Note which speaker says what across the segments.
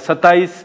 Speaker 1: 27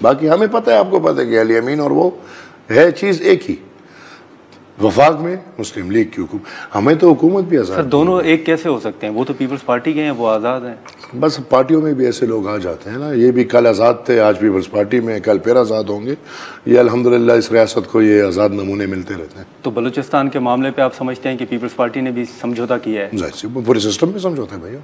Speaker 2: باقی ہمیں پتہ ہے, آپ کو پتہ ہے کہ علی امین اور وہ ہے چیز ایک ہی. وفاق میں مسلم لیگ کی حکومت, ہمیں تو حکومت بھی آزاد.
Speaker 1: سر دونوں ایک کیسے ہو سکتے ہیں؟ وہ تو پیپلز پارٹی کے ہیں, وہ آزاد ہیں.
Speaker 2: بس پارٹیوں میں بھی ایسے لوگ آ جاتے ہیں نا, یہ بھی کل آزاد تھے, آج پیپلز پارٹی میں, کل پھر آزاد ہوں گے. یہ الحمدللہ اس ریاست کو یہ آزاد نمونے ملتے رہتے ہیں.
Speaker 1: تو بلوچستان کے معاملے پہ آپ سمجھتے ہیں کہ پیپلز پارٹی نے بھی سمجھوتا کیا ہے؟
Speaker 2: ظاہر سی پورے سسٹم میں سمجھوتا ہے بھیا.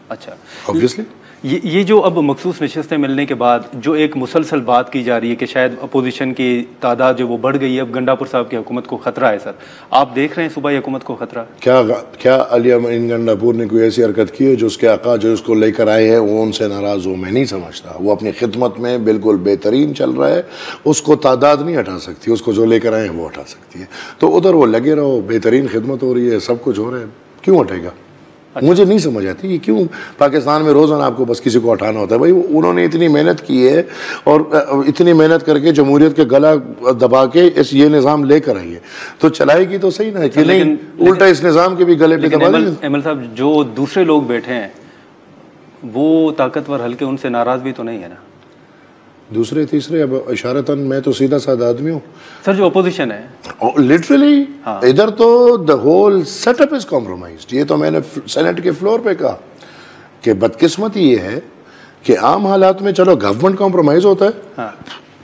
Speaker 1: اچھا,
Speaker 2: obviously
Speaker 1: یہ جو اب مخصوص نشستیں ملنے کے بعد جو ایک مسلسل بات کی جا رہی ہے کہ شاید اپوزیشن کی تعداد جو وہ بڑھ گئی ہے, اب گنڈاپور صاحب کی حکومت کو خطرہ ہے. سر آپ دیکھ رہے ہیں صوبائی حکومت کو خطرہ؟
Speaker 2: کیا علی امین گنڈاپور نے کوئی ایسی حرکت کی ہے جو اس کے آقا جو اس کو لے کر آئے ہیں وہ ان سے ناراض ہو؟ میں نہیں سمجھتا. وہ اپنی خدمت میں بالکل بہترین چل رہا ہے, اس کو تعداد نہیں ہٹا سکتی, اس کو جو لے کر آئے ہیں وہ ہٹا سکتی ہے. تو ادھر وہ لگے رہو, بہترین خدمت ہو رہی ہے, سب کچھ ہو رہا ہے, کیوں ہٹے گا؟ مجھے نہیں سمجھ آتی یہ کیوں پاکستان میں روزانہ آپ کو بس کسی کو ہٹانا ہوتا ہے. بھائی انہوں نے اتنی محنت کی ہے اور اتنی محنت کر کے جمہوریت کے گلا دبا کے یہ نظام لے کر آئی ہے, تو چلائے گی تو صحیح نا, کہ نہیں الٹا اس نظام کے بھی گلے پہ دبا دیں.
Speaker 1: احمد صاحب جو دوسرے لوگ بیٹھے ہیں وہ طاقتور ہلکے, ان سے ناراض بھی تو نہیں ہے نا
Speaker 2: دوسرے تیسرے؟ اب اشارتاً میں تو سیدھا سادہ آدمی ہوں.
Speaker 1: سر جو اپوزیشن ہے
Speaker 2: لٹرلی ادھر تو the whole setup is compromised. یہ تو میں نے سینٹ کے فلور پہ کہا کہ بدقسمتی یہ ہے کہ عام حالات میں چلو گورنمنٹ کمپرومائز ہوتا ہے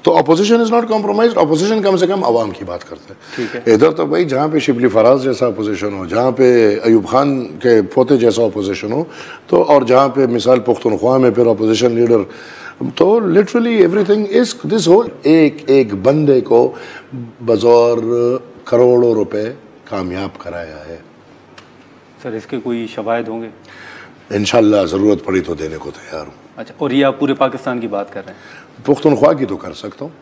Speaker 2: تو opposition is not compromised. Opposition کم سے کم عوام کی بات کرتا ہے. ادھر تو بھائی جہاں پہ شبلی فراز جیسا اپوزیشن ہو, جہاں پہ ایوب خان کے پوتے جیسا اپوزیشن ہو, تو اور جہاں پہ مثال پختونخوا میں پھر اپوزیشن لیڈر, تو literally every thing is this whole. ایک بندے کو بزور کروڑوں روپے کامیاب کرایا ہے.
Speaker 1: سر اس کے کوئی شواہد ہوں گے؟
Speaker 2: انشاءاللہ ضرورت پڑی تو دینے کو تیار ہوں.
Speaker 1: اچھا, اور یہ آپ پورے پاکستان کی بات کر رہے ہیں؟
Speaker 2: پختونخوا کی تو کر سکتا ہوں.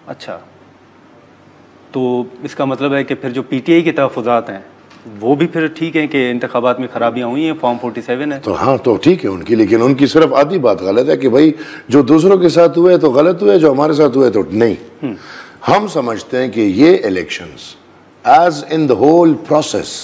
Speaker 1: اچھا, تو اس کا مطلب ہے کہ پھر جو پی ٹی آئی کے تحفظات ہیں وہ بھی پھر ٹھیک ہیں کہ انتخابات میں خرابیاں ہوئی ہیں, فارم 47 ہے
Speaker 2: تو ہاں تو ٹھیک ہے ان کی, لیکن ان کی صرف آدھی بات غلط ہے کہ بھائی جو دوسروں کے ساتھ ہوئے تو غلط ہوئے, جو ہمارے ساتھ ہوئے تو نہیں. ہم سمجھتے ہیں کہ یہ elections as in the whole process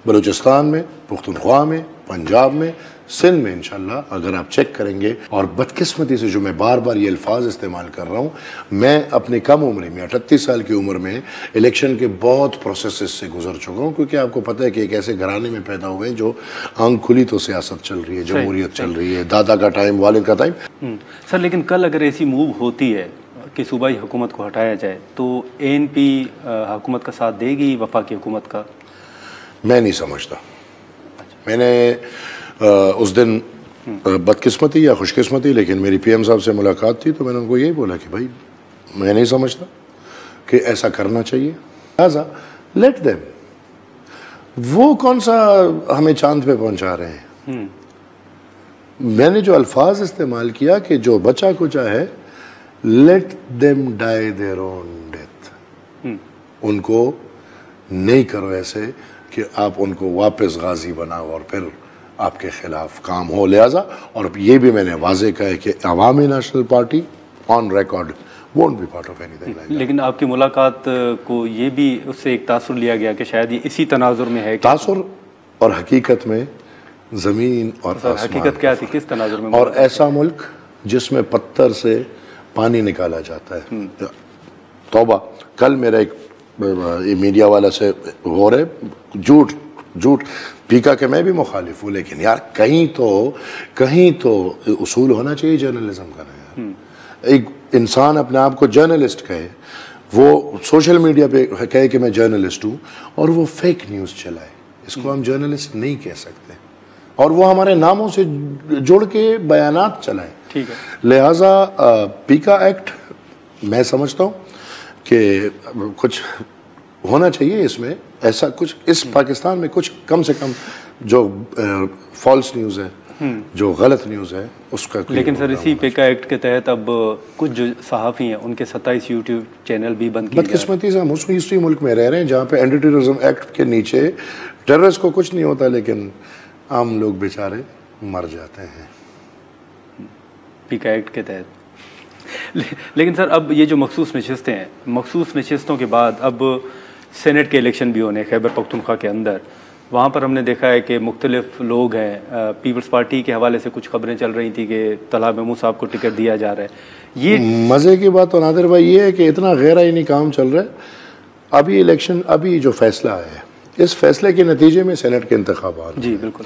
Speaker 2: Balochistan میں, پختونخوا میں, پنجاب میں, سندھ میں انشاءاللہ اگر آپ چیک کریں گے, اور بدقسمتی سے جو میں بار بار یہ الفاظ استعمال کر رہا ہوں, میں اپنی کم عمری میں 38 سال کی عمر میں الیکشن کے بہت پروسیسز سے گزر چکا ہوں, کیونکہ آپ کو پتہ ہے کہ ایک ایسے گھرانے میں پیدا ہوئے جو آنکھ کھلی تو سیاست چل رہی ہے, جمہوریت چل رہی ہے, دادا کا ٹائم, والد کا ٹائم.
Speaker 1: سر لیکن کل اگر ایسی موو ہوتی ہے کہ صوبائی حکومت کو ہٹایا جائے تو ANP حکومت کا ساتھ دے گی وفاقی حکومت کا؟
Speaker 2: میں نہیں سمجھتا. میں نے اس دن بدقسمتی یا خوش قسمتی لیکن میری پی ایم صاحب سے ملاقات تھی, تو میں نے ان کو یہی بولا کہ بھائی میں نہیں سمجھتا کہ ایسا کرنا چاہیے, لہٰذا لیٹ دیم. وہ کون سا ہمیں چاند پہ پہنچا رہے ہیں؟ میں نے جو الفاظ استعمال کیا کہ جو بچہ کچا ہے, let them die their own death. ان کو نہیں کرو ایسے کہ آپ ان کو واپس غازی بناؤ اور پھر آپ کے خلاف کام ہو. لہٰذا اور یہ بھی میں نے واضح کہا ہے کہ عوامی national party on record won't be part of anything like that.
Speaker 1: لیکن آپ کی ملاقات کو یہ بھی اس سے ایک تاثر لیا گیا کہ شاید یہ اسی تناظر میں ہے.
Speaker 2: تاثر اور حقیقت میں زمین اور آسمان.
Speaker 1: حقیقت کیا تھی, کس تناظر میں؟
Speaker 2: اور ایسا ملک جس میں پتھر سے پانی نکالا جاتا ہے. توبہ, کل میرا ایک میڈیا والا سے ہو رہے جھوٹ پیکا کہ میں بھی مخالف ہوں, لیکن یار کہیں تو اصول ہونا چاہیے جرنلزم کا نا یار. ایک انسان اپنے آپ کو جرنلسٹ کہے, وہ سوشل میڈیا پہ کہے کہ میں جرنلسٹ ہوں, اور وہ فیک نیوز چلائے, اس کو ہم جرنلسٹ نہیں کہہ سکتے. اور وہ ہمارے ناموں سے جوڑ کے بیانات چلائے.
Speaker 1: ٹھیک ہے.
Speaker 2: لہٰذا پیکا ایکٹ میں سمجھتا ہوں کہ کچھ ہونا چاہیے اس میں, ایسا کچھ اس پاکستان میں کچھ کم سے کم جو فالس نیوز ہے, جو غلط نیوز ہے اس کا.
Speaker 1: لیکن سر اسی پیکا ایکٹ کے تحت اب کچھ جو صحافی ہیں ان کے 27 یوٹیوب چینل بھی بند کیے گئے.
Speaker 2: بدقسمتی سے ہم اسی ملک میں رہ رہے ہیں جہاں پہ اینٹی ٹیررزم ایکٹ کے نیچے ٹیررسٹ کو کچھ نہیں ہوتا, لیکن عام لوگ بیچارے مر جاتے ہیں
Speaker 1: پیکا ایکٹ کے تحت. لیکن سر اب یہ جو مخصوص نشستیں ہیں, مخصوص نشستوں کے بعد اب سینٹ کے الیکشن بھی ہونے خیبر پختونخوا کے اندر, وہاں پر ہم نے دیکھا ہے کہ مختلف لوگ ہیں، پیپلز پارٹی کے حوالے سے کچھ خبریں چل رہی تھیں کہ طلحہ محمود صاحب کو ٹکٹ دیا جا رہا ہے. یہ
Speaker 2: مزے کی بات تو نادر بھائی یہ ہے کہ اتنا غیر آئینی کام چل رہا ہے. ابھی الیکشن، ابھی جو فیصلہ آیا ہے، اس فیصلے کے نتیجے میں سینٹ کے انتخابات،
Speaker 1: جی بالکل،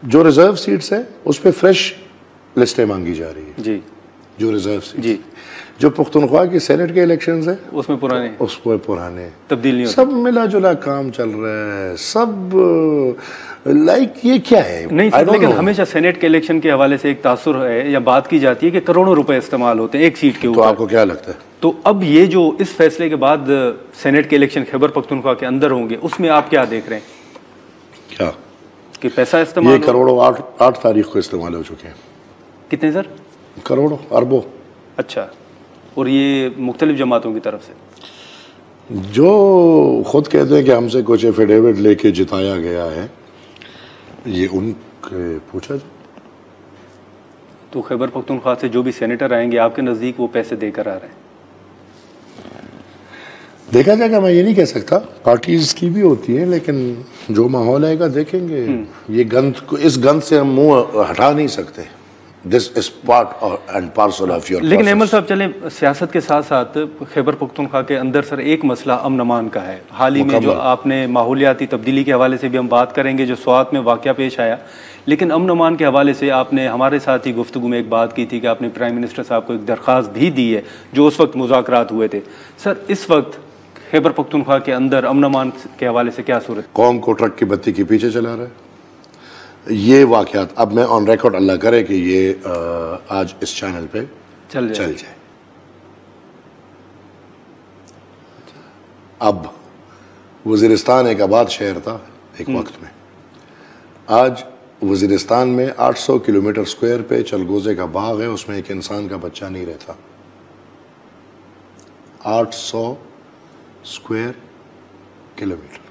Speaker 2: جو ریزرو سیٹس ہیں اس پہ فریش لسٹیں مانگی جا رہی ہیں.
Speaker 1: جی
Speaker 2: جو ریزرو سیٹس،
Speaker 1: جی،
Speaker 2: جو پختونخوا کی سینٹ کے الیکشنز ہیں
Speaker 1: اس میں پرانے
Speaker 2: اس پہ پرانے
Speaker 1: تبدیل نہیں ہوتی.
Speaker 2: سب ملا جلا کام چل رہا ہے. سب لائک یہ کیا ہے؟
Speaker 1: نہیں سر، لیکن ہمیشہ سینٹ کے الیکشن کے حوالے سے ایک تاثر ہے یا بات کی جاتی ہے کہ کروڑوں روپے استعمال ہوتے ہیں ایک سیٹ کے
Speaker 2: تو
Speaker 1: اوپر.
Speaker 2: آپ کو کیا لگتا ہے؟
Speaker 1: تو اب یہ جو اس فیصلے کے بعد سینٹ کے الیکشن خیبر پختونخوا کے اندر ہوں گے، اس میں آپ کیا دیکھ رہے ہیں؟
Speaker 2: کیا
Speaker 1: کہ پیسہ استعمال
Speaker 2: یہ کروڑوں 8 تاریخ کو استعمال ہو چکے ہیں.
Speaker 1: کتنے سر؟
Speaker 2: کروڑوں، اربوں.
Speaker 1: اچھا، اور یہ مختلف جماعتوں کی طرف سے
Speaker 2: جو خود کہتے ہیں کہ ہم سے کچھ ایفیڈیوٹ لے کے جتایا گیا ہے، یہ ان کے پوچھا جائے.
Speaker 1: تو خیبر پختونخوا سے جو بھی سینیٹر آئیں گے آپ کے نزدیک وہ پیسے دے کر آ رہے ہیں؟
Speaker 2: دیکھا جائے گا، میں یہ نہیں کہہ سکتا، پارٹیز کی بھی ہوتی ہیں، لیکن جو ماحول آئے گا دیکھیں گے. یہ گند، اس گند سے ہم منہ ہٹا نہیں سکتے. This is part and parcel of your.
Speaker 1: لیکن احمد صاحب چلیں، سیاست کے ساتھ ساتھ خیبر پختونخوا کے اندر سر ایک مسئلہ امن امان کا ہے. حال ہی میں جو آپ نے ماحولیاتی تبدیلی کے حوالے سے بھی ہم بات کریں گے، جو سوات میں واقعہ پیش آیا، لیکن امن امان کے حوالے سے آپ نے ہمارے ساتھ ہی گفتگو میں ایک بات کی تھی کہ آپ نے پرائم منسٹر صاحب کو ایک درخواست بھی دی ہے جو اس وقت مذاکرات ہوئے تھے. سر اس وقت خیبر پختونخوا کے اندر امن امان کے حوالے سے کیا صورت؟
Speaker 2: قوم کو ٹرک کی بتی کے پیچھے چلا رہا ہے. یہ واقعات اب میں آن ریکارڈ، اللہ کرے کہ یہ آج اس چینل پہ چل جائے. اب وزیرستان ایک آباد شہر تھا ایک وقت میں. آج وزیرستان میں 800 کلومیٹر سکوائر پہ چلگوزے کا باغ ہے، اس میں ایک انسان کا بچہ نہیں رہتا. 800 سکوائر کلومیٹر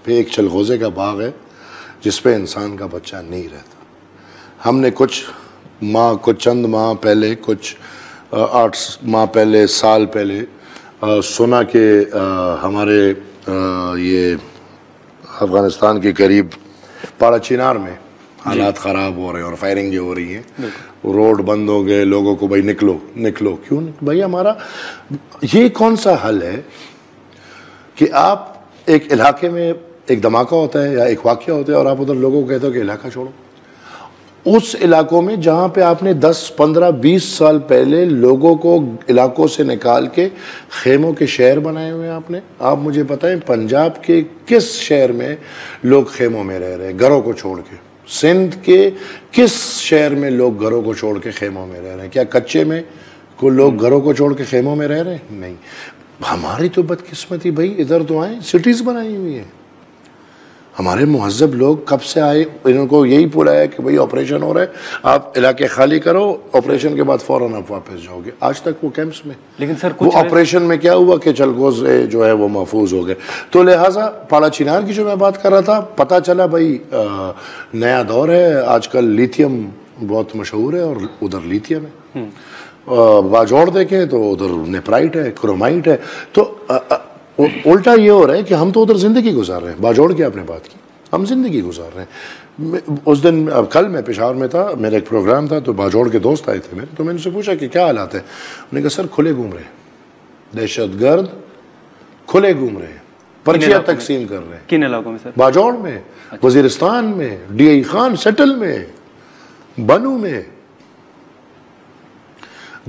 Speaker 2: پہ ایک چلغوزے کا باغ ہے جس پہ انسان کا بچہ نہیں رہتا. ہم نے کچھ چند ماہ پہلے، کچھ 8 ماہ پہلے، سال پہلے سنا کہ ہمارے یہ افغانستان کے قریب پاڑا چینار میں حالات خراب ہو رہے ہیں اور فائرنگ جو ہو رہی ہے، روڈ بند ہو گئے، لوگوں کو بھائی نکلو. کیوں بھائی؟ ہمارا یہ کون سا حل ہے کہ آپ ایک علاقے میں ایک دھماکہ ہوتا ہے یا ایک واقعہ ہوتا ہے اور آپ ادھر لوگوں کو کہتے ہو کہ علاقہ چھوڑو. اس علاقوں میں جہاں پہ آپ نے 10 15 20 سال پہلے لوگوں کو علاقوں سے نکال کے خیموں کے شہر بنائے ہوئے ہیں آپ مجھے بتائیں پنجاب کے کس شہر میں لوگ خیموں میں رہ رہے ہیں گھروں کو چھوڑ کے؟ سندھ کے کس شہر میں لوگ گھروں کو چھوڑ کے خیموں میں رہ رہے ہیں؟ کیا کچے میں کو لوگ گھروں کو چھوڑ کے خیموں میں رہ رہے ہیں؟ نہیں. ہماری تو بدقسمتی بھائی، ادھر تو آئیں، سٹیز بنائی ہوئی ہیں. ہمارے مہذب لوگ کب سے آئے، انہوں کو یہی بولا ہے کہ بھئی آپریشن ہو رہا ہے، آپ علاقے خالی کرو، آپریشن کے بعد فوراً آپ واپس جاؤ گے. آج تک وہ کیمپس میں.
Speaker 1: لیکن سر
Speaker 2: وہ آپریشن میں کیا ہوا کہ چلغوزے جو ہے وہ محفوظ ہو گئے. تو لہٰذا پاڑا چینار کی جو میں بات کر رہا تھا، پتہ چلا بھئی نیا دور ہے، آج کل لیتھیم بہت مشہور ہے اور ادھر لیتھیم ہے. باجوڑ دیکھیں تو ادھر نیپرائٹ ہے، کرومائٹ ہے. تو الٹا یہ ہو رہا ہے کہ ہم تو ادھر زندگی گزار رہے ہیں. باجوڑ کی آپ نے بات کی، ہم زندگی گزار رہے ہیں. اس دن کل میں پشاور میں تھا، میرا ایک پروگرام تھا، تو باجوڑ کے دوست آئے تھے میرے، تو میں نے ان سے پوچھا کہ کیا حالات ہیں. انہوں نے کہا سر کھلے گھوم رہے ہیں، دہشت گرد کھلے گھوم رہے ہیں، پرچیاں تقسیم کر رہے ہیں.
Speaker 1: کن علاقوں میں سر؟
Speaker 2: باجوڑ میں، وزیرستان میں، ڈی آئی خان سیٹل میں، بنو میں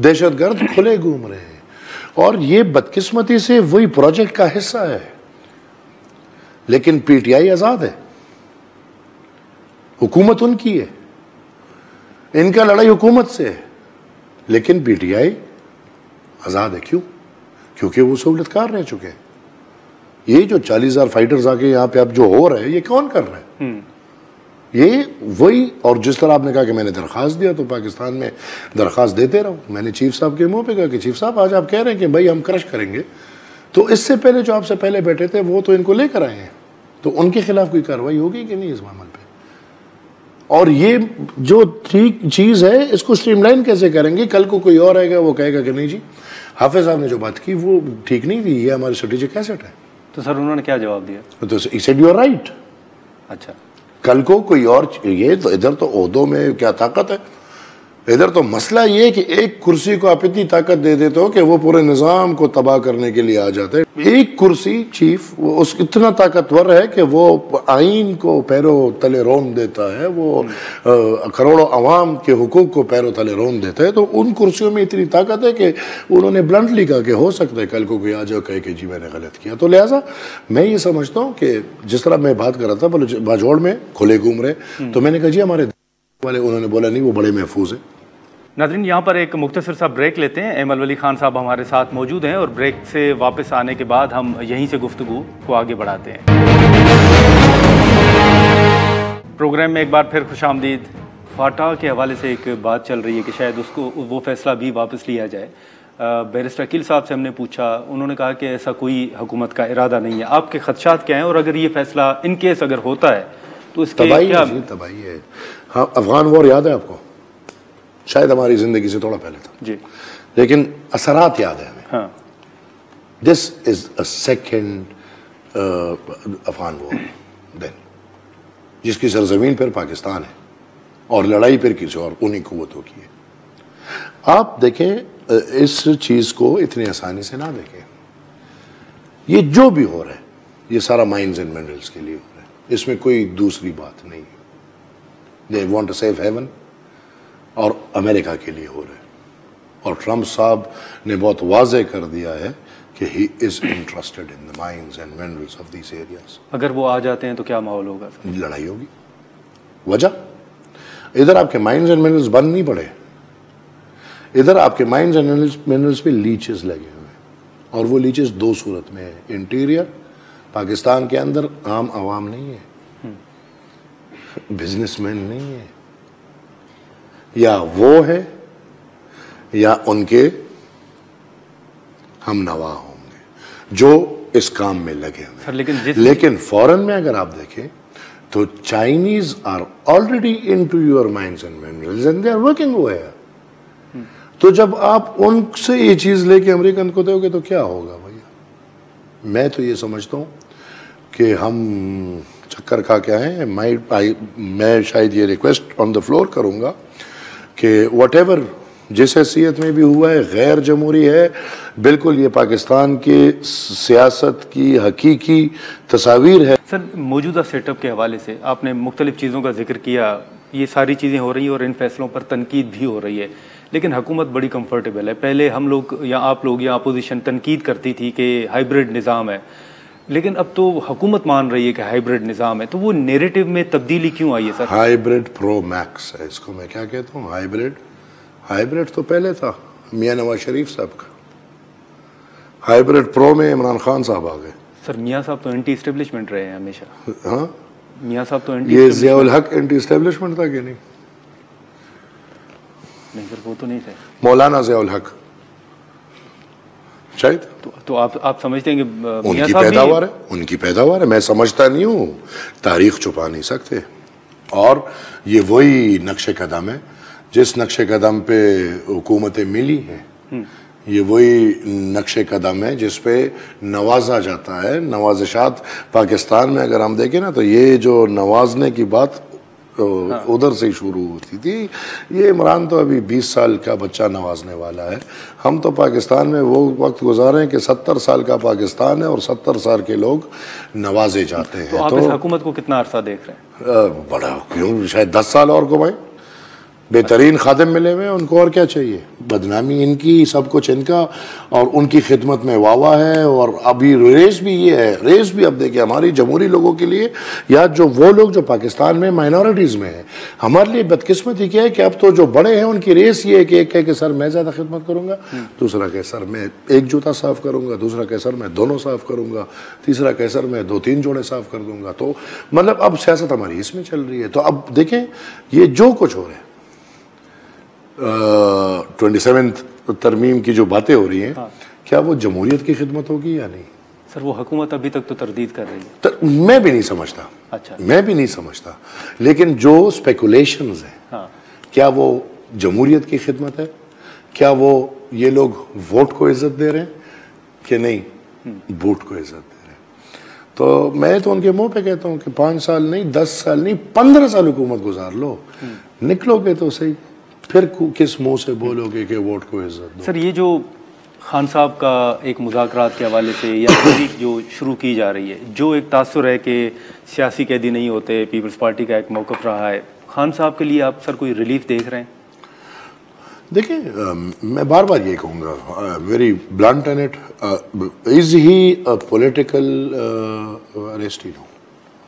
Speaker 2: دہشت گرد کھلے گھوم رہے ہیں. اور یہ بدقسمتی سے وہی پروجیکٹ کا حصہ ہے. لیکن پی ٹی آئی آزاد ہے، حکومت ان کی ہے، ان کا لڑائی حکومت سے ہے، لیکن پی ٹی آئی آزاد ہے. کیوں؟ کیونکہ وہ سہولت کار رہ چکے ہیں. یہ جو 40,000 فائٹرز آ کے یہاں پہ اب جو ہو رہا ہے، یہ کون کر رہا ہے؟ یہ وہی. اور جس طرح آپ نے کہا کہ میں نے درخواست دیا، تو پاکستان میں درخواست دیتے رہو. میں نے چیف صاحب کے منہ پہ کہا کہ چیف صاحب آج آپ کہہ رہے ہیں کہ بھائی ہم کرش کریں گے، تو اس سے پہلے جو آپ سے پہلے بیٹھے تھے وہ تو ان کو لے کر آئے ہیں، تو ان کے خلاف کوئی کارروائی ہوگی کہ نہیں اس معاملے پہ؟ اور یہ جو ٹھیک چیز ہے اس کو سٹریم لائن کیسے کریں گے؟ کل کو کوئی اور آئے گا وہ کہے گا کہ نہیں جی حافظ صاحب نے جو بات کی وہ ٹھیک نہیں تھی، یہ ہماری اسٹریٹجک ایسٹ ہے.
Speaker 1: تو سر انہوں نے کیا جواب دیا؟
Speaker 2: تو he said you are right.
Speaker 1: اچھا،
Speaker 2: کل کو کوئی اور یہ تو ادھر تو عہدوں میں کیا طاقت ہے، ادھر تو مسئلہ یہ ہے کہ ایک کرسی کو آپ اتنی طاقت دے دیتے ہو کہ وہ پورے نظام کو تباہ کرنے کے لیے آ جاتے ہیں۔ ایک کرسی چیف وہ اس اتنا طاقتور ہے کہ وہ آئین کو پیرو تلے رون دیتا ہے، وہ کروڑوں عوام کے حقوق کو پیرو تلے رون دیتا ہے۔ تو ان کرسیوں میں اتنی طاقت ہے کہ انہوں نے بلنٹلی کہا کہ ہو سکتا ہے کل کو کوئی آ جاؤ کہے کہ جی میں نے غلط کیا۔ تو لہٰذا میں یہ سمجھتا ہوں کہ جس طرح میں بات کر رہا تھا باجوڑ میں کھلے گھوم رہے، تو میں نے کہا جی ہمارے والے، انہوں نے بولا نہیں وہ بڑے محفوظ ہیں۔
Speaker 1: ناظرین یہاں پر ایک مختصر سا بریک لیتے ہیں، ایمل ولی خان صاحب ہمارے ساتھ موجود ہیں اور بریک سے واپس آنے کے بعد ہم یہیں سے گفتگو کو آگے بڑھاتے ہیں۔ پروگرام میں ایک بار پھر خوش آمدید۔ فاٹا کے حوالے سے ایک بات چل رہی ہے کہ شاید اس کو وہ فیصلہ بھی واپس لیا جائے۔ بیرسٹر عقیل صاحب سے ہم نے پوچھا، انہوں نے کہا کہ ایسا کوئی حکومت کا ارادہ نہیں ہے۔ آپ کے خدشات کیا ہیں، اور اگر یہ فیصلہ ان کیس اگر ہوتا ہے تو اس کے کیا؟
Speaker 2: تباہی ہے۔ ہاں افغان وار یاد ہے آپ کو؟ شاید ہماری زندگی سے تھوڑا پہلے تھا
Speaker 1: جی،
Speaker 2: لیکن اثرات یاد ہیں ہمیں۔
Speaker 1: ہاں،
Speaker 2: دس از اے سیکنڈ افغان وار دین، جس کی سرزمین پھر پاکستان ہے اور لڑائی پھر کسی اور انہی قوتوں کی ہے۔ آپ دیکھیں اس چیز کو اتنی آسانی سے نہ دیکھیں۔ یہ جو بھی ہو رہا ہے یہ سارا مائنز اینڈ منرلز کے لیے ہو رہا ہے، اس میں کوئی دوسری بات نہیں ہے۔ They want to save heaven, اور امریکہ کے لیے ہو رہے ہیں، اور ٹرمپ صاحب نے بہت واضح کر دیا ہے کہ he is interested in the mines and minerals of these areas.
Speaker 1: اگر وہ آ جاتے ہیں تو کیا ماحول ہوگا؟
Speaker 2: لڑائی ہوگی۔ وجہ ادھر آپ کے مائنز اینڈ منرلز بند نہیں پڑے، ادھر آپ کے مائنز اینڈ منرلز پہ لیچز لگے ہوئے ہیں، اور وہ لیچز دو صورت میں ہیں۔ انٹیریئر پاکستان کے اندر عام عوام نہیں ہے، بزنس مین نہیں ہے، یا وہ ہے یا ان کے ہم نوا ہوں گے جو اس کام میں لگے ہوئے۔ لیکن فورن میں اگر آپ دیکھیں تو Chinese are already into your mines and minerals and they are working over. تو جب آپ ان سے یہ چیز لے کے امریکن کو دو گے تو کیا ہوگا بھیا؟ میں تو یہ سمجھتا ہوں کہ ہم چکر کھا کے آئے ہیں۔ میں شاید یہ ریکویسٹ آن دا فلور کروں گا کہ واٹ ایور جس حیثیت میں بھی ہوا ہے غیر جمہوری ہے، بالکل یہ پاکستان کے سیاست کی حقیقی تصاویر ہے۔
Speaker 1: سر موجودہ سیٹ اپ کے حوالے سے آپ نے مختلف چیزوں کا ذکر کیا، یہ ساری چیزیں ہو رہی ہیں اور ان فیصلوں پر تنقید بھی ہو رہی ہے، لیکن حکومت بڑی کمفرٹیبل ہے۔ پہلے ہم لوگ یا آپ لوگ یا اپوزیشن تنقید کرتی تھی کہ ہائیبرڈ نظام ہے، لیکن اب تو حکومت مان رہی ہے کہ ہائیبرڈ نظام ہے، تو وہ نیریٹو میں تبدیلی کیوں آئی ہے سر؟
Speaker 2: ہائیبرڈ پرو میکس ہے اس کو میں کیا کہتا ہوں۔ ہائیبرڈ تو پہلے تھا میاں نواز شریف صاحب کا، ہائیبرڈ پرو میں عمران خان صاحب آ گئے۔
Speaker 1: سر میاں صاحب تو اینٹی اسٹیبلشمنٹ رہے ہیں ہمیشہ۔
Speaker 2: ہاں
Speaker 1: میاں صاحب تو
Speaker 2: یہ ضیاء الحق اینٹی اسٹیبلشمنٹ تھا کہ نہیں؟
Speaker 1: نہیں سر وہ تو نہیں تھے۔
Speaker 2: مولانا ضیاء الحق شاید
Speaker 1: تو آپ سمجھتے ہیں کہ
Speaker 2: ان کی پیداوار ہے، ان کی پیداوار ہے۔ میں سمجھتا نہیں ہوں، تاریخ چھپا نہیں سکتے، اور یہ وہی نقش قدم ہے جس نقش قدم پہ حکومتیں ملی ہیں، یہ وہی نقش قدم ہے جس پہ نوازا جاتا ہے۔ نوازشات پاکستان میں اگر ہم دیکھیں نا تو یہ جو نوازنے کی بات ادھر سے شروع ہوتی تھی، یہ عمران تو ابھی 20 سال کا بچہ نوازنے والا ہے۔ ہم تو پاکستان میں وہ وقت گزارے ہیں کہ 70 سال کا پاکستان ہے اور 70 سال کے لوگ نوازے جاتے ہیں۔
Speaker 1: تو آپ اس حکومت کو کتنا عرصہ دیکھ رہے ہیں؟
Speaker 2: بڑا کیوں، شاید 10 سال اور گھمائیں۔ بہترین خادم ملے ہوئے، ان کو اور کیا چاہیے؟ بدنامی ان کی، سب کچھ ان کا، اور ان کی خدمت میں واہ ہے۔ اور ابھی ریس بھی یہ ہے، ریس بھی اب دیکھیں ہماری جمہوری لوگوں کے لیے، یا جو وہ لوگ جو پاکستان میں مائنورٹیز میں ہیں، ہمارے لیے بدقسمتی کیا ہے کہ اب تو جو بڑے ہیں ان کی ریس یہ ہے کہ ایک کہے کہ سر میں زیادہ خدمت کروں گا، دوسرا کہ سر میں ایک جوتا صاف کروں گا، دوسرا کہ سر میں دونوں صاف کروں گا، تیسرا کہ سر میں 2-3 جوڑے صاف کر دوں گا۔ تو مطلب اب سیاست ہماری اس میں چل رہی ہے۔ تو اب دیکھیں یہ جو کچھ ہو رہا ہے، 27 ترمیم کی جو باتیں ہو رہی ہیں، کیا وہ جمہوریت کی خدمت ہوگی یا نہیں؟
Speaker 1: سر وہ حکومت ابھی تک تو تردید کر رہی ہے۔
Speaker 2: میں بھی نہیں سمجھتا،
Speaker 1: اچھا
Speaker 2: میں بھی نہیں سمجھتا، لیکن جو اسپیکولیشنز ہیں، کیا وہ جمہوریت کی خدمت ہے؟ کیا وہ یہ لوگ ووٹ کو عزت دے رہے ہیں کہ نہیں؟ ووٹ کو عزت دے رہے ہیں۔ تو میں تو ان کے منہ پہ کہتا ہوں کہ 5 سال نہیں، 10 سال نہیں، 15 سال حکومت گزار لو، نکلو گے تو صحیح، پھر کس منہ سے بولو گے کہ ووٹ کو عزت دو۔
Speaker 1: سر یہ جو خان صاحب کا ایک مذاکرات کے حوالے سے یا تحریک جو شروع کی جا رہی ہے، جو ایک تاثر ہے کہ سیاسی قیدی نہیں ہوتے، پیپلز پارٹی کا ایک موقف رہا ہے، خان صاحب کے لیے آپ سر کوئی ریلیف دیکھ رہے ہیں؟
Speaker 2: دیکھیں میں بار بار یہ کہوں گا، very blunt in it, is he political arrestee? No,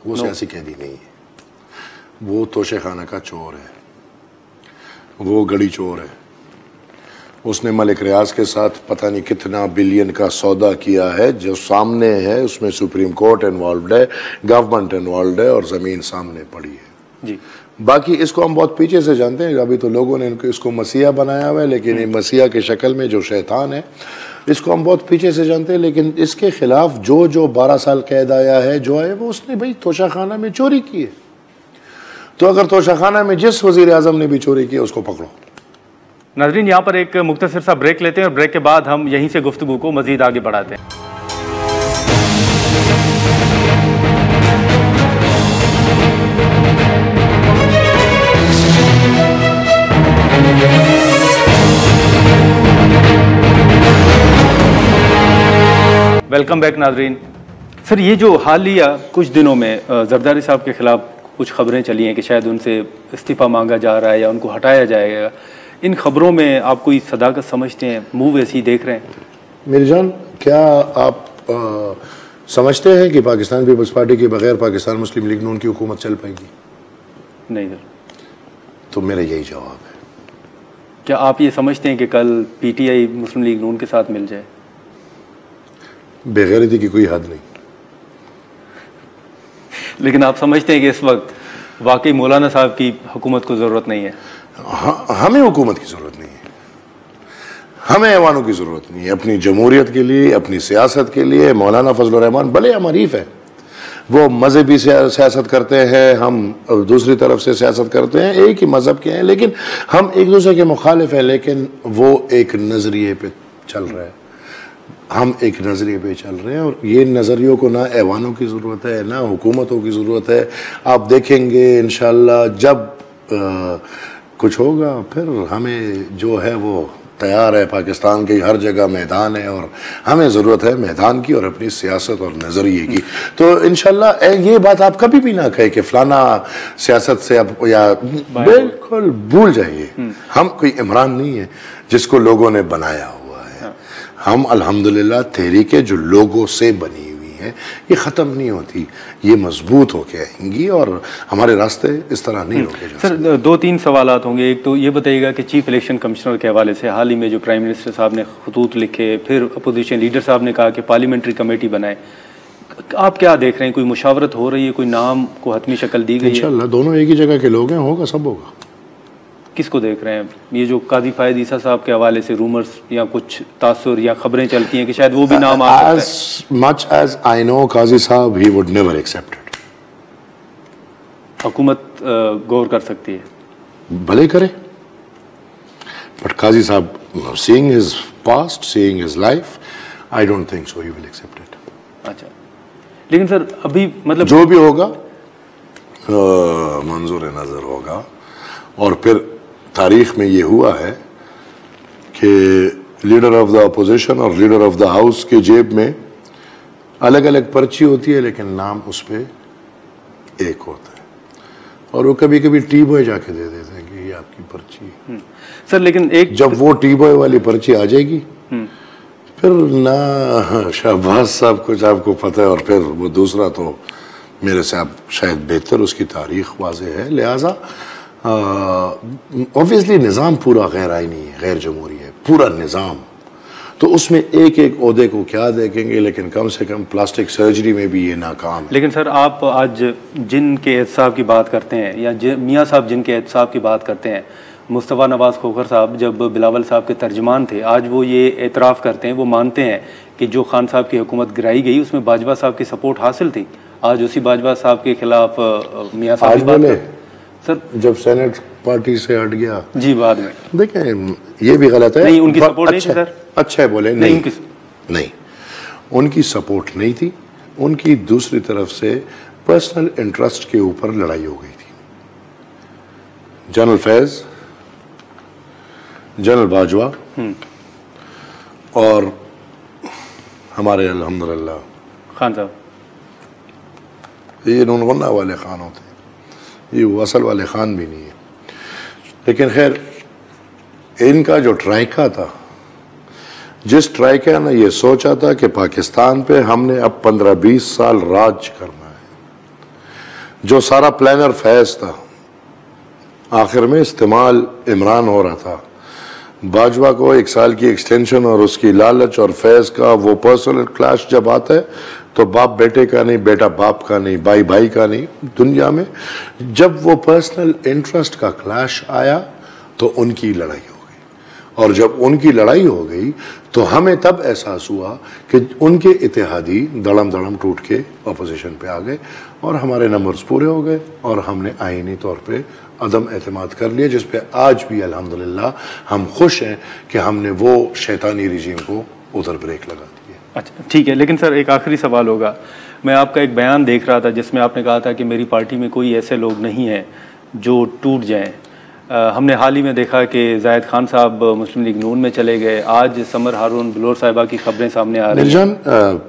Speaker 2: وہ سیاسی قیدی نہیں ہے، وہ توشے خانہ کا چور ہے، وہ گڑی چور ہے، اس نے ملک ریاض کے ساتھ پتہ نہیں کتنا بلین کا سودا کیا ہے، جو سامنے ہے، اس میں سپریم کورٹ انوالوڈ ہے، گورنمنٹ انوالوڈ ہے، اور زمین سامنے پڑی ہے
Speaker 1: جی۔
Speaker 2: باقی اس کو ہم بہت پیچھے سے جانتے ہیں، ابھی تو لوگوں نے اس کو مسیح بنایا ہوا ہے، لیکن یہ مسیح کی شکل میں جو شیطان ہے، اس کو ہم بہت پیچھے سے جانتے ہیں، لیکن اس کے خلاف جو 12 سال قید آیا ہے، جو آئے وہ اس نے بھائی توشہ خانہ میں چوری کی ہے، تو اگر توشہ خانہ میں جس وزیر اعظم نے بھی چوری کی ہے اس کو پکڑو۔
Speaker 1: ناظرین یہاں پر ایک مختصر سا بریک لیتے ہیں، اور بریک کے بعد ہم یہیں سے گفتگو کو مزید آگے بڑھاتے ہیں۔ ویلکم بیک ناظرین۔ سر یہ جو حالیہ کچھ دنوں میں زرداری صاحب کے خلاف کچھ خبریں چلی ہیں کہ شاید ان سے استعفیٰ مانگا جا رہا ہے یا ان کو ہٹایا جائے گا، ان خبروں میں آپ کوئی صداقت سمجھتے ہیں؟ موو ایسی دیکھ رہے ہیں؟
Speaker 2: میری جان، کیا آپ سمجھتے ہیں کہ پاکستان پیپلز پارٹی کے بغیر پاکستان مسلم لیگ نون کی حکومت چل پائے گی؟
Speaker 1: نہیں سر۔
Speaker 2: تو میرا یہی جواب ہے۔
Speaker 1: کیا آپ یہ سمجھتے ہیں کہ کل P T I Muslim league نون کے ساتھ مل جائے؟
Speaker 2: بےغیرتی کی کوئی حد نہیں۔
Speaker 1: لیکن آپ سمجھتے ہیں کہ اس وقت واقعی مولانا صاحب کی حکومت کو ضرورت نہیں ہے؟
Speaker 2: ہمیں حکومت کی ضرورت نہیں ہے، ہمیں ایوانوں کی ضرورت نہیں ہے، اپنی جمہوریت کے لیے، اپنی سیاست کے لیے۔ مولانا فضل الرحمان بھلے ہم حریف ہیں، وہ مذہبی سیاست کرتے ہیں، ہم دوسری طرف سے سیاست کرتے ہیں، ایک ہی مذہب کے ہیں، لیکن ہم ایک دوسرے کے مخالف ہیں، لیکن وہ ایک نظریے پہ چل رہے ہیں، ہم ایک نظریے پہ چل رہے ہیں، اور یہ نظریوں کو نہ ایوانوں کی ضرورت ہے نہ حکومتوں کی ضرورت ہے۔ آپ دیکھیں گے انشاءاللہ جب کچھ ہوگا پھر ہمیں جو ہے وہ تیار ہے، پاکستان کی ہر جگہ میدان ہے، اور ہمیں ضرورت ہے میدان کی اور اپنی سیاست اور نظریے کی۔ تو انشاءاللہ یہ بات آپ کبھی بھی نہ کہیں کہ فلانا سیاست سے اب، یا بالکل بھول جائیے، ہم کوئی عمران نہیں ہے جس کو لوگوں نے بنایا ہوا ہے، ہم الحمدللہ تحریک جو لوگوں سے بنی ہوئی ہے، یہ ختم نہیں ہوتی، یہ مضبوط ہو کے آئیں گی، اور ہمارے راستے اس طرح نہیں روکے جا سکتے۔
Speaker 1: سر 2-3 سوالات ہوں گے۔ ایک تو یہ بتائیے گا کہ چیف الیکشن کمشنر کے حوالے سے حال ہی میں جو پرائم منسٹر صاحب نے خطوط لکھے، پھر اپوزیشن لیڈر صاحب نے کہا کہ پارلیمنٹری کمیٹی بنائے، آپ کیا دیکھ رہے ہیں؟ کوئی مشاورت ہو رہی ہے؟ کوئی نام کو حتمی شکل دی گئی ہے؟
Speaker 2: انشاءاللہ دونوں ایک ہی جگہ کے لوگ ہیں، ہوگا، سب ہوگا۔
Speaker 1: کس کو دیکھ رہے ہیں؟ یہ جو قاضی فائد عیسیٰ صاحب کے حوالے سے رومرز یا کچھ تاثر یا خبریں چلتی ہیں کہ شاید وہ بھی نام آ سکتا ہے؟
Speaker 2: As much as I know قاضی صاحب he would never accept it۔
Speaker 1: حکومت غور کر سکتی ہے؟
Speaker 2: بھلے کرے، but قاضی صاحب seeing his past, seeing his life, I don't think so he will accept it۔
Speaker 1: اچھا، لیکن سر ابھی مطلب
Speaker 2: جو بھی ہوگا منظور نظر ہوگا، اور پھر تاریخ میں یہ ہوا ہے کہ لیڈر آف دا اپوزیشن اور لیڈر آف دا ہاؤس کے جیب میں الگ الگ پرچی ہوتی ہے، لیکن نام اس پہ ایک ہوتا ہے، اور وہ کبھی کبھی ٹی بوائے جا کے دے دیتے ہیں کہ یہ آپ کی پرچی ہے۔
Speaker 1: سر لیکن ایک
Speaker 2: جب وہ ٹی بوائے والی پرچی آ جائے گی پھر نہ شہباز صاحب کو آپ کو پتہ ہے، اور پھر وہ دوسرا تو میرے سے آپ شاید بہتر اس کی تاریخ واضح ہے، لہٰذا obviously نظام پورا غیر آئینی ہے، غیر جمہوری ہے پورا نظام، تو اس میں ایک ایک عہدے کو کیا دیکھیں گے، لیکن کم سے کم پلاسٹک سرجری میں بھی یہ ناکام ہے۔
Speaker 1: لیکن سر آپ آج جن کے احتساب کی بات کرتے ہیں، یا میاں صاحب جن کے احتساب کی بات کرتے ہیں، مصطفیٰ نواز کھوکھر صاحب جب بلاول صاحب کے ترجمان تھے، آج وہ یہ اعتراف کرتے ہیں، وہ مانتے ہیں کہ جو خان صاحب کی حکومت گرائی گئی اس میں باجوہ صاحب کی سپورٹ حاصل تھی۔ آج اسی باجوہ صاحب کے خلاف میاں صاحب
Speaker 2: آج بولے
Speaker 1: سر
Speaker 2: جب سینٹ پارٹی سے ہٹ گیا،
Speaker 1: جی بعد میں
Speaker 2: دیکھیں یہ بھی غلط ہے،
Speaker 1: نہیں ان کی سپورٹ نہیں تھی سر،
Speaker 2: اچھا ہے بولے نہیں، ان کی سپورٹ نہیں تھی، ان کی دوسری طرف سے پرسنل انٹرسٹ کے اوپر لڑائی ہو گئی تھی. جنرل فیض، جنرل باجوہ اور ہمارے الحمدللہ
Speaker 1: خان صاحب،
Speaker 2: یہ نونغنہ والے خان ہوتے ہیں، یہ وہ اصل والے خان بھی نہیں ہے. لیکن خیر ان کا جو ٹرائکا تھا، جس ٹرائکا نے یہ سوچا تھا کہ پاکستان پہ ہم نے اب 15-20 سال راج کرنا ہے، جو سارا پلانر فیض تھا آخر میں استعمال عمران ہو رہا تھا. باجوہ کو 1 سال کی ایکسٹینشن اور اس کی لالچ اور فیض کا وہ پرسنل کلاش جب آتا ہے تو باپ بیٹے کا نہیں، بیٹا باپ کا نہیں، بھائی بھائی کا نہیں. دنیا میں جب وہ پرسنل انٹرسٹ کا کلاش آیا تو ان کی لڑائی ہو گئی، اور جب ان کی لڑائی ہو گئی تو ہمیں تب احساس ہوا کہ ان کے اتحادی دڑم دڑم ٹوٹ کے اپوزیشن پہ آ گئے اور ہمارے نمبرز پورے ہو گئے اور ہم نے آئینی طور پہ عدم اعتماد کر لیا، جس پہ آج بھی الحمدللہ ہم خوش ہیں کہ ہم نے وہ شیطانی رجیم کو ادھر بریک لگا دی.
Speaker 1: اچھا ٹھیک ہے، لیکن سر ایک آخری سوال ہوگا. میں آپ کا ایک بیان دیکھ رہا تھا جس میں آپ نے کہا تھا کہ میری پارٹی میں کوئی ایسے لوگ نہیں ہیں جو ٹوٹ جائیں. ہم نے حال ہی میں دیکھا کہ زاہد خان صاحب مسلم لیگ نون میں چلے گئے، آج سمر ہارون بلور صاحبہ کی خبریں سامنے آ رہی ہیں.
Speaker 2: جان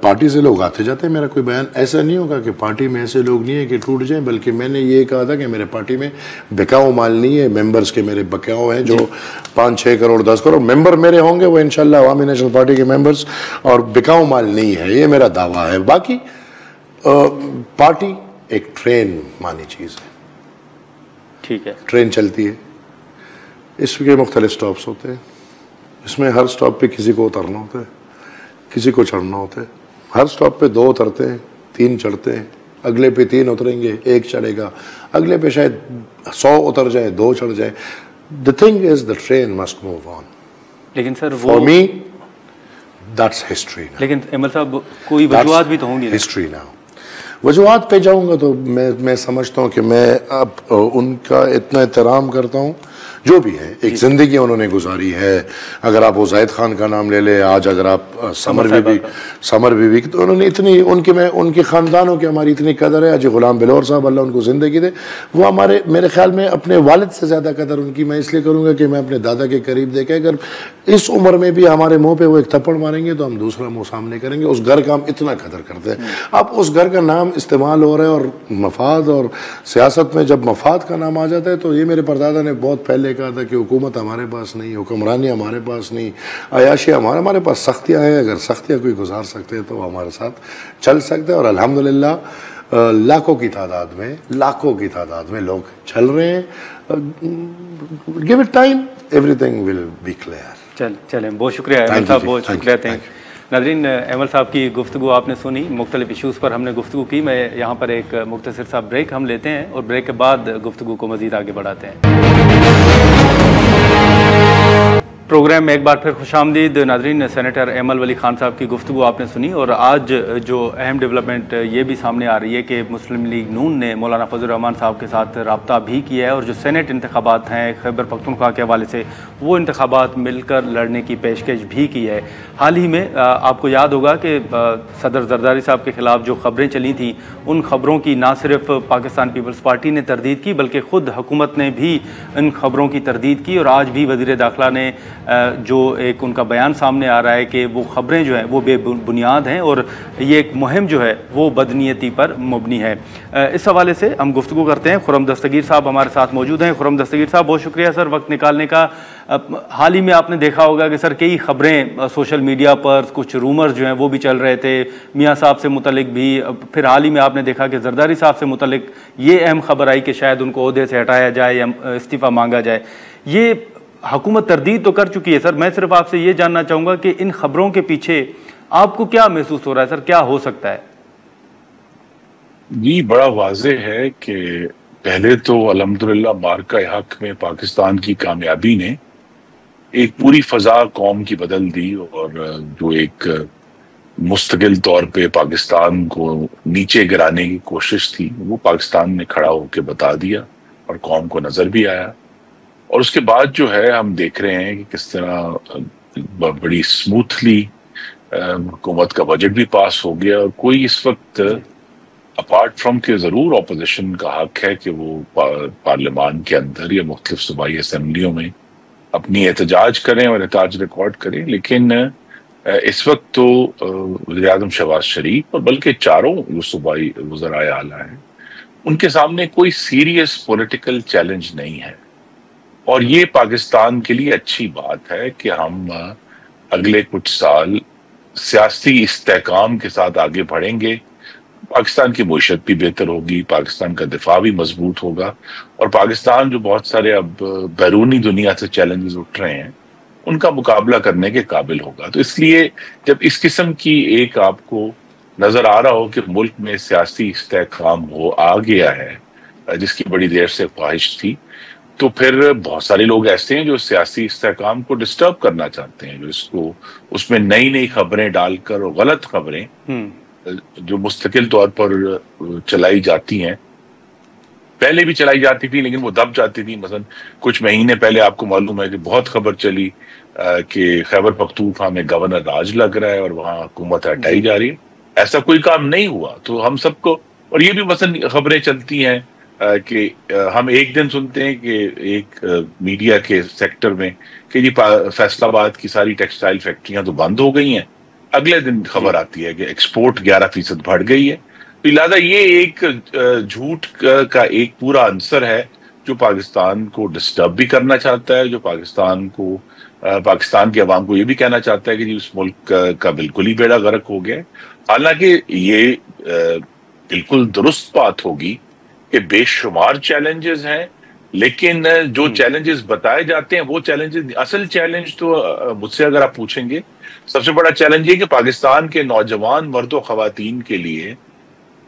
Speaker 2: پارٹی سے لوگ آتے جاتے ہیں، میرا کوئی بیان ایسا نہیں ہوگا کہ پارٹی میں ایسے لوگ نہیں ہیں کہ ٹوٹ جائیں، بلکہ میں نے یہ کہا تھا کہ میرے پارٹی میں بکاؤ مال نہیں ہے. ممبرز کے میرے بکاؤ ہیں جو 5-6 کروڑ 10 کروڑ ممبر میرے ہوں گے، وہ انشاءاللہ عوامی نیشنل پارٹی کے ممبرز، اور بکاؤ مال نہیں ہے، یہ میرا دعویٰ ہے. باقی پارٹی ایک ٹرین مانی چیز ہے.
Speaker 1: ٹھیک ہے،
Speaker 2: ٹرین چلتی ہے، اس کے مختلف سٹاپس ہوتے ہیں، اس میں ہر سٹاپ پہ کسی کو اترنا ہوتا ہے، کسی کو چڑھنا ہوتا ہے. ہر سٹاپ پہ 2 اترتے ہیں، 3 چڑھتے ہیں، اگلے پہ 3 اتریں گے، 1 چڑھے گا، اگلے پہ شاید 100 اتر جائے، 2 چڑھ جائے. The thing is the train must move on.
Speaker 1: لیکن سر
Speaker 2: For me that's history now.
Speaker 1: لیکن احمد صاحب کوئی وجوہات بھی تو ہوں گی.
Speaker 2: History now. وجوہات پہ جاؤں گا تو میں سمجھتا ہوں کہ میں اب ان کا اتنا احترام کرتا ہوں جو بھی ہے. ایک زندگی انہوں نے گزاری ہے. اگر آپ وہ زاہد خان کا نام لے لیں، آج اگر آپ سمر بی بی تو انہوں نے اتنی ان کے خاندانوں کی ہماری اتنی قدر ہے. اجی غلام بلور صاحب اللہ ان کو زندگی دے، وہ ہمارے میرے خیال میں اپنے والد سے زیادہ قدر ان کی میں اس لیے کروں گا کہ میں اپنے دادا کے قریب دیکھا. اگر اس عمر میں بھی ہمارے منہ پہ وہ ایک تھپڑ ماریں گے تو ہم دوسرا منہ سامنے کریں گے. اس گھر کا ہم اتنا قدر کرتے ہیں. اب اس گھر کا نام استعمال ہو رہا ہے اور مفاد، اور سیاست میں جب مفاد کا نام آ جاتا ہے تو یہ میرے پردادا نے بہت پہلے کہا تھا کہ حکومت ہمارے پاس نہیں، حکمرانی ہمارے پاس نہیں، عیاشی ہمارے پاس سختیاں ہیں. اگر سختیاں کوئی گزار سکتے ہیں تو وہ ہمارے ساتھ چل سکتے ہیں. اور الحمدللہ لاکھوں کی تعداد میں لوگ چل رہے ہیں. give it time, everything will be clear.
Speaker 1: چلیں بہت شکریہ احمد صاحب، بہت شکریہ. ناظرین، احمد صاحب کی گفتگو آپ نے سنی، مختلف ایشوز پر ہم نے گفتگو کی. میں یہاں پر ایک مختصر سا بریک ہم لیتے ہیں اور بریک کے بعد گفتگو کو مزید آگے بڑھاتے ہیں. پروگرام میں ایک بار پھر خوش آمدید. ناظرین، سینیٹر ایمل ولی خان صاحب کی گفتگو آپ نے سنی، اور آج جو اہم ڈیولپمنٹ یہ بھی سامنے آ رہی ہے کہ مسلم لیگ نون نے مولانا فضل الرحمان صاحب کے ساتھ رابطہ بھی کیا ہے، اور جو سینٹ انتخابات ہیں خیبر پختونخوا کے حوالے سے، وہ انتخابات مل کر لڑنے کی پیشکش بھی کی ہے. حال ہی میں آپ کو یاد ہوگا کہ صدر زرداری صاحب کے خلاف جو خبریں چلی تھیں، ان خبروں کی نہ صرف پاکستان پیپلز پارٹی نے تردید کی بلکہ خود حکومت نے بھی ان خبروں کی تردید کی. اور آج بھی وزیر داخلہ نے جو ایک ان کا بیان سامنے آ رہا ہے کہ وہ خبریں جو ہیں وہ بے بنیاد ہیں اور یہ ایک مہم جو ہے وہ بدنیتی پر مبنی ہے. اس حوالے سے ہم گفتگو کرتے ہیں. خرم دستگیر صاحب ہمارے ساتھ موجود ہیں. خرم دستگیر صاحب، بہت شکریہ سر وقت نکالنے کا. حال ہی میں آپ نے دیکھا ہوگا کہ سر کئی خبریں سوشل میڈیا پر، کچھ رومرز جو ہیں وہ بھی چل رہے تھے میاں صاحب سے متعلق بھی. پھر حال ہی میں آپ نے دیکھا کہ زرداری صاحب سے متعلق یہ اہم خبر آئی کہ شاید ان کو عہدے سے ہٹایا جائے یا استعفیٰ مانگا جائے. یہ حکومت تردید تو کر چکی ہے سر. میں صرف آپ سے یہ جاننا چاہوں گا کہ ان خبروں کے پیچھے آپ کو کیا محسوس ہو رہا ہے سر؟ کیا ہو سکتا ہے؟
Speaker 3: جی، بڑا واضح ہے کہ پہلے تو الحمدللہ مارکہ حق میں پاکستان کی کامیابی نے ایک پوری فضا قوم کی بدل دی، اور جو ایک مستقل طور پہ پاکستان کو نیچے گرانے کی کوشش تھی وہ پاکستان نے کھڑا ہو کے بتا دیا اور قوم کو نظر بھی آیا. اور اس کے بعد جو ہے ہم دیکھ رہے ہیں کہ کس طرح بڑی اسموتھلی حکومت کا بجٹ بھی پاس ہو گیا، اور کوئی اس وقت اپارٹ فرام کہ ضرور اپوزیشن کا حق ہے کہ وہ پارلیمان کے اندر یا مختلف صوبائی اسمبلیوں میں اپنی احتجاج کریں اور احتجاج ریکارڈ کریں، لیکن اس وقت تو وزیر اعظم شہباز شریف اور بلکہ چاروں جو صوبائی وزرائے اعلیٰ ہیں ان کے سامنے کوئی سیریس پولیٹیکل چیلنج نہیں ہے، اور یہ پاکستان کے لیے اچھی بات ہے کہ ہم اگلے کچھ سال سیاسی استحکام کے ساتھ آگے بڑھیں گے، پاکستان کی معیشت بھی بہتر ہوگی، پاکستان کا دفاع بھی مضبوط ہوگا، اور پاکستان جو بہت سارے اب بیرونی دنیا سے چیلنجز اٹھ رہے ہیں ان کا مقابلہ کرنے کے قابل ہوگا۔ تو اس لیے جب اس قسم کی ایک آپ کو نظر آ رہا ہو کہ ملک میں سیاسی استحکام آ گیا ہے جس کی بڑی دیر سے خواہش تھی، تو پھر بہت سارے لوگ ایسے ہیں جو سیاسی استحکام کو ڈسٹرب کرنا چاہتے ہیں، جو اس میں نئی نئی خبریں ڈال کر اور غلط خبریں جو مستقل طور پر چلائی جاتی ہیں، پہلے بھی چلائی جاتی تھی لیکن وہ دب جاتی تھی۔ مثلا کچھ مہینے پہلے آپ کو معلوم ہے کہ بہت خبر چلی کہ خیبر پختونخوا میں گورنر راج لگ رہا ہے اور وہاں حکومت ہٹائی جا رہی ہے، ایسا کوئی کام نہیں ہوا۔ تو ہم سب کو، اور یہ بھی مثلا خبریں چلتی ہیں کہ ہم ایک دن سنتے ہیں کہ ایک میڈیا کے سیکٹر میں کہ جی فیصل آباد کی ساری ٹیکسٹائل فیکٹریاں تو بند ہو گئی ہیں، اگلے دن خبر آتی ہے کہ ایکسپورٹ 11% بڑھ گئی ہے۔ لہٰذا یہ ایک جھوٹ کا ایک پورا عنصر ہے جو پاکستان کو ڈسٹرب بھی کرنا چاہتا ہے، جو پاکستان کے عوام کو یہ بھی کہنا چاہتا ہے کہ جی اس ملک کا بالکل ہی بیڑا غرق ہو گیا ہے۔ حالانکہ یہ بالکل درست بات ہوگی کہ بے شمار چیلنجز ہیں، لیکن جو چیلنجز بتائے جاتے ہیں وہ چیلنجز، اصل چیلنج تو مجھ سے اگر آپ پوچھیں گے، سب سے بڑا چیلنج یہ کہ پاکستان کے نوجوان مرد و خواتین کے لیے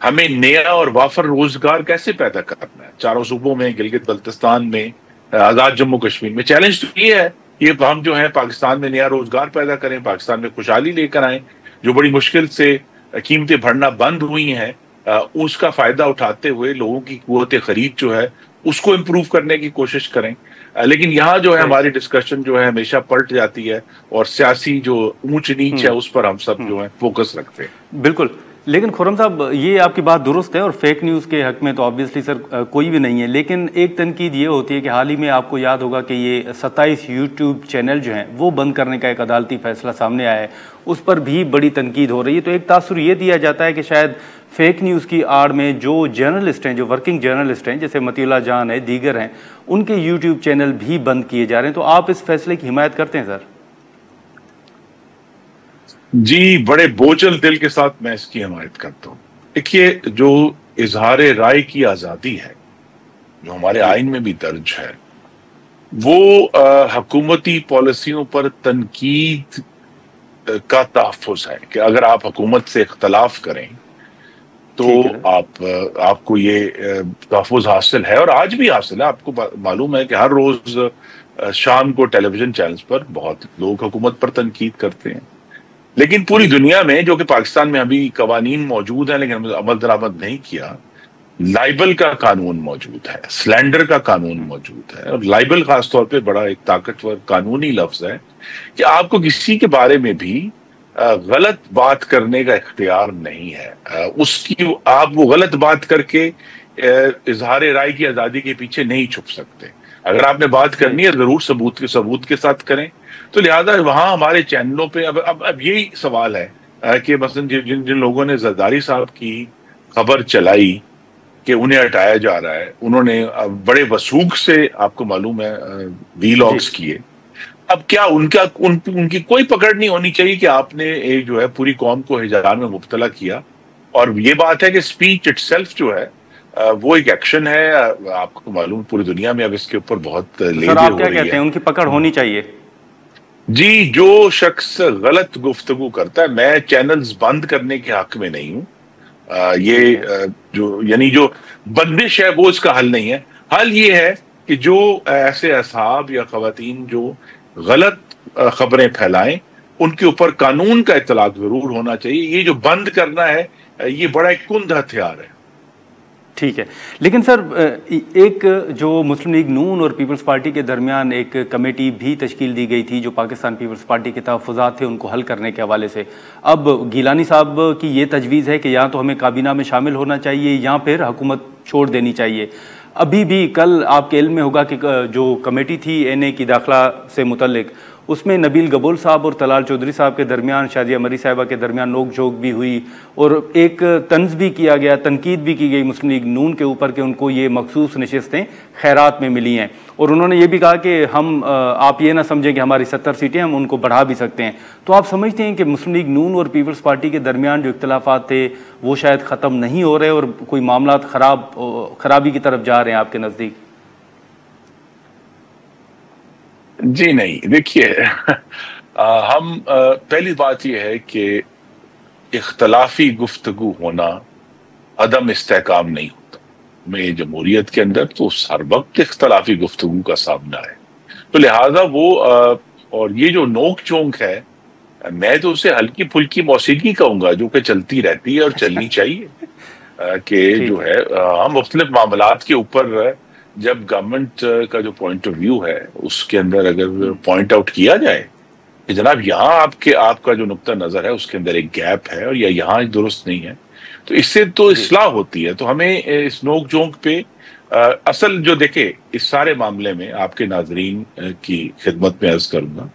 Speaker 3: ہمیں نیا اور وافر روزگار کیسے پیدا کرنا ہے، چاروں صوبوں میں، گلگت بلتستان میں، آزاد جموں کشمیر میں۔ چیلنج تو یہ ہے یہ ہم جو ہیں پاکستان میں نیا روزگار پیدا کریں، پاکستان میں خوشحالی لے کر آئیں، جو بڑی مشکل سے قیمتیں بڑھنا بند ہوئی ہیں اس کا فائدہ اٹھاتے ہوئے لوگوں کی قوت خرید جو ہے اس کو امپروو کرنے کی کوشش کریں۔ لیکن یہاں جو ہے ہماری ڈسکشن جو ہے ہمیشہ پلٹ جاتی ہے، اور سیاسی جو اونچ نیچ ہے اس پر ہم سب جو ہے فوکس رکھتے ہیں۔
Speaker 1: بالکل، لیکن خرم صاحب یہ آپ کی بات درست ہے، اور فیک نیوز کے حق میں تو آبویسلی سر کوئی بھی نہیں ہے، لیکن ایک تنقید یہ ہوتی ہے کہ حال ہی میں آپ کو یاد ہوگا کہ یہ 27 یوٹیوب چینل جو ہیں وہ بند کرنے کا ایک عدالتی فیصلہ سامنے آیا ہے، اس پر بھی بڑی تنقید ہو رہی ہے۔ تو ایک تاثر یہ دیا جاتا ہے کہ شاید فیک نیوز کی آڑ میں جو جرنلسٹ ہیں، جو ورکنگ جرنلسٹ ہیں جیسے مطیع اللہ جان ہے، دیگر ہیں، ان کے یوٹیوب چینل بھی بند کیے جا رہے ہیں۔ تو آپ اس فیصلے کی حمایت کرتے ہیں سر؟
Speaker 3: جی، بڑے بوجھل دل کے ساتھ میں اس کی حمایت کرتا ہوں۔ دیکھیے، جو اظہار رائے کی آزادی ہے جو ہمارے آئین میں بھی درج ہے، وہ حکومتی پالیسیوں پر تنقید کا تحفظ ہے کہ اگر آپ حکومت سے اختلاف کریں تو آپ کو یہ تحفظ حاصل ہے، اور آج بھی حاصل ہے۔ آپ کو معلوم ہے کہ ہر روز شام کو ٹیلی ویژن چینلز پر بہت لوگ حکومت پر تنقید کرتے ہیں، لیکن پوری دنیا میں، جو کہ پاکستان میں ابھی قوانین موجود ہیں لیکن عمل درآمد نہیں کیا، لائبل کا قانون موجود ہے، سلینڈر کا قانون موجود ہے، اور لائبل خاص طور پہ بڑا ایک طاقتور قانونی لفظ ہے کہ آپ کو کسی کے بارے میں بھی غلط بات کرنے کا اختیار نہیں ہے۔ آپ وہ غلط بات کر کے اظہار رائے کی آزادی کے پیچھے نہیں چھپ سکتے۔ اگر آپ نے بات کرنی ہے ضرور ثبوت کے ساتھ کریں۔ تو لہذا وہاں ہمارے چینلوں پہ اب یہی سوال ہے کہ مثلا جن لوگوں نے زرداری صاحب کی خبر چلائی کہ انہیں ہٹایا جا رہا ہے، انہوں نے بڑے وثوق سے آپ کو معلوم ہے ویلاگز کیے۔ اب کیا ان کی کوئی پکڑ نہیں ہونی چاہیے کہ آپ نے ایک جو ہے پوری قوم کو ہجران میں مبتلا کیا، اور یہ بات ہے کہ اسپیچ اٹ سیلف جو ہے وہ ایک ایکشن ہے۔ آپ کو معلوم پوری دنیا میں اب اس کے اوپر بہت لیندے ہو رہی ہے۔
Speaker 1: آپ کیا کہتے ہیں ان کی پکڑ ہونی چاہیے؟
Speaker 3: جی، جو شخص غلط گفتگو کرتا ہے، میں چینلز بند کرنے کے حق میں نہیں ہوں۔ یہ جو بندش ہے وہ اس کا حل نہیں ہے۔ حل یہ ہے کہ جو ایسے اصحاب یا خواتین جو غلط خبریں پھیلائیں ان کے اوپر قانون کا اطلاق ضرور ہونا چاہیے۔ یہ جو بند کرنا ہے یہ بڑا ایک کند ہتھیار ہے۔
Speaker 1: ٹھیک ہے، لیکن سر ایک جو مسلم لیگ نون اور پیپلز پارٹی کے درمیان ایک کمیٹی بھی تشکیل دی گئی تھی جو پاکستان پیپلز پارٹی کے تحفظات تھے ان کو حل کرنے کے حوالے سے، اب گیلانی صاحب کی یہ تجویز ہے کہ یا تو ہمیں کابینہ میں شامل ہونا چاہیے یا پھر حکومت چھوڑ دینی چاہیے۔ ابھی بھی کل آپ کے علم میں ہوگا کہ جو کمیٹی تھی این اے کی داخلہ سے متعلق، اس میں نبیل گبول صاحب اور طلال چودھری صاحب کے درمیان، شادیہ مری صاحبہ کے درمیان نوک جھوک بھی ہوئی اور ایک طنز بھی کیا گیا، تنقید بھی کی گئی مسلم لیگ نون کے اوپر کہ ان کو یہ مخصوص نشستیں خیرات میں ملی ہیں، اور انہوں نے یہ بھی کہا کہ ہم آپ یہ نہ سمجھیں کہ ہماری 70 سیٹیں ہم ان کو بڑھا بھی سکتے ہیں۔ تو آپ سمجھتے ہیں کہ مسلم لیگ نون اور پیپلز پارٹی کے درمیان جو اختلافات تھے وہ شاید ختم نہیں ہو رہے اور کوئی معاملات خرابی کی طرف جا رہے ہیں آپ کے نزدیک؟
Speaker 3: جی نہیں، دیکھیے ہم پہلی بات یہ ہے کہ اختلافی گفتگو ہونا عدم استحکام نہیں ہوتا۔ میں جمہوریت کے اندر تو ہر وقت اختلافی گفتگو کا سامنا ہے، تو لہٰذا وہ اور یہ جو نوک چونک ہے میں تو اسے ہلکی پھلکی موسیقی کہوں گا جو کہ چلتی رہتی ہے اور چلنی چاہیے کہ جو ہے ہم مختلف معاملات کے اوپر جب گورنمنٹ کا جو پوائنٹ آف ویو ہے اس کے اندر اگر پوائنٹ آؤٹ کیا جائے کہ جناب یہاں آپ کا جو نقطہ نظر ہے اس کے اندر ایک گیپ ہے اور یا یہاں درست نہیں ہے، تو اس سے تو اصلاح ہوتی ہے۔ تو ہمیں اس نوک جھونک پہ اصل جو دیکھے اس سارے معاملے میں آپ کے ناظرین کی خدمت میں عرض کروں گا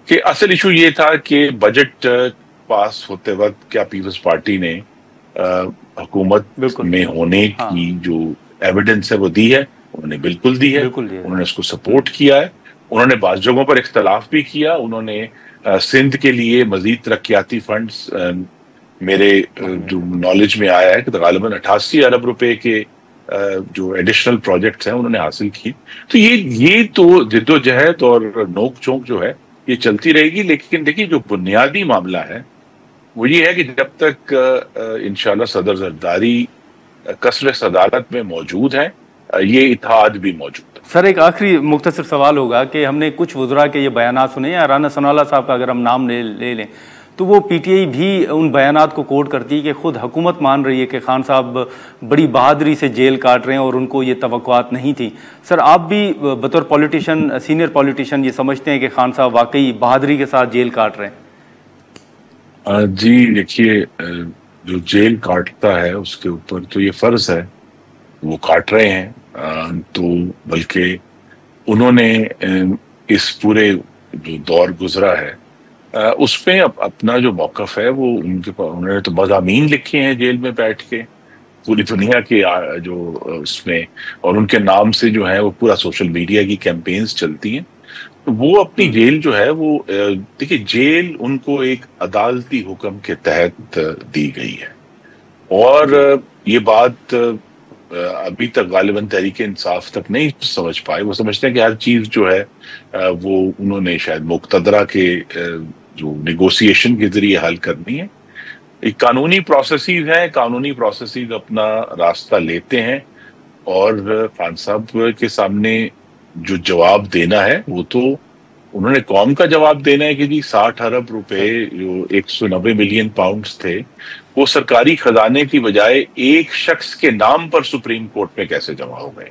Speaker 3: کہ اصل ایشو یہ تھا کہ بجٹ پاس ہوتے وقت کیا پیپلز پارٹی نے حکومت میں ہونے کی جو ایویڈنس ہے وہ دی ہے، انہوں نے بالکل دی ہے، انہوں نے اس کو سپورٹ کیا ہے، انہوں نے بعض جگہوں پر اختلاف بھی کیا، انہوں نے سندھ کے لیے مزید ترقیاتی فنڈز میرے جو نالج میں آیا ہے کہ غالباً 88 ارب روپے کے جو ایڈیشنل پروجیکٹس ہیں انہوں نے حاصل کی۔ تو یہ تو جد و جہد اور نوک چونک جو ہے یہ چلتی رہے گی، لیکن دیکھیے جو بنیادی معاملہ ہے وہ یہ ہے کہ جب تک انشاءاللہ صدر زرداری قصر صدارت میں موجود ہیں یہ اتحاد بھی موجود ہے۔
Speaker 1: سر ایک آخری مختصر سوال ہوگا کہ ہم نے کچھ وزراء کے یہ بیانات سنے ہیں، رانا ثناء اللہ صاحب کا اگر ہم نام لے لیں تو وہ پی ٹی آئی بھی ان بیانات کو کوٹ کرتی ہے کہ خود حکومت مان رہی ہے کہ خان صاحب بڑی بہادری سے جیل کاٹ رہے ہیں اور ان کو یہ توقعات نہیں تھی۔ سر آپ بھی بطور پولیٹیشین، سینئر پولیٹیشین، یہ سمجھتے ہیں کہ خان صاحب واقعی بہادری کے ساتھ جیل کاٹ رہے ہیں؟
Speaker 3: جی دیکھیے جو جیل کاٹتا ہے اس کے اوپر تو یہ فرض ہے وہ کاٹ رہے ہیں، تو بلکہ انہوں نے اس پورے جو دور گزرا ہے اس میں اپنا جو موقف ہے وہ انہوں نے تو مضامین لکھے ہیں جیل میں بیٹھ کے پوری دنیا کے جو اس میں، اور ان کے نام سے جو ہے وہ پورا سوشل میڈیا کی کیمپینز چلتی ہیں۔ وہ اپنی جیل جو ہے وہ دیکھیے جیل ان کو ایک عدالتی حکم کے تحت دی گئی ہے، اور یہ بات ابھی تک غالباً تحریک انصاف تک نہیں سمجھ پائے۔ وہ سمجھتے ہیں کہ ہر چیز جو ہے وہ انہوں نے شاید مقتدرہ کے جو نیگوسیشن کے ذریعے حل کرنی ہے۔ ایک قانونی پروسیسز ہیں، قانونی پروسیسز اپنا راستہ لیتے ہیں، اور خان صاحب کے سامنے جو جواب دینا ہے وہ تو انہوں نے قوم کا جواب دینا ہے کہ جی 60 ارب روپے جو 190 ملین پاؤنڈز تھے وہ سرکاری خزانے کی بجائے ایک شخص کے نام پر سپریم کورٹ میں کیسے جمع ہو گئے۔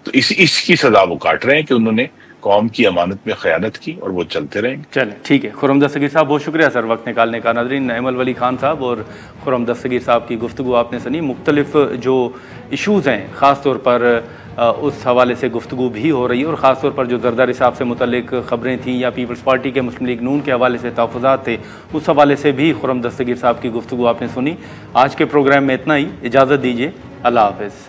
Speaker 3: تو اس کی سزا وہ کاٹ رہے ہیں کہ انہوں نے قوم کی امانت میں خیانت کی، اور وہ چلتے رہیں گے۔
Speaker 1: چلیں ٹھیک ہے، خرم دستگیر صاحب بہت شکریہ سر وقت نکالنے کا۔ ناظرین، ایمل ولی خان صاحب اور خرم دستگیر صاحب کی گفتگو آپ نے سنی۔ مختلف جو ایشوز ہیں خاص طور پر اس حوالے سے گفتگو بھی ہو رہی ہے، اور خاص طور پر جو زرداری صاحب سے متعلق خبریں تھیں یا پیپلز پارٹی کے مسلم لیگ نون کے حوالے سے تحفظات تھے اس حوالے سے بھی خرم دستگیر صاحب کی گفتگو آپ نے سنی۔ آج کے پروگرام میں اتنا ہی، اجازت دیجیے، اللہ حافظ۔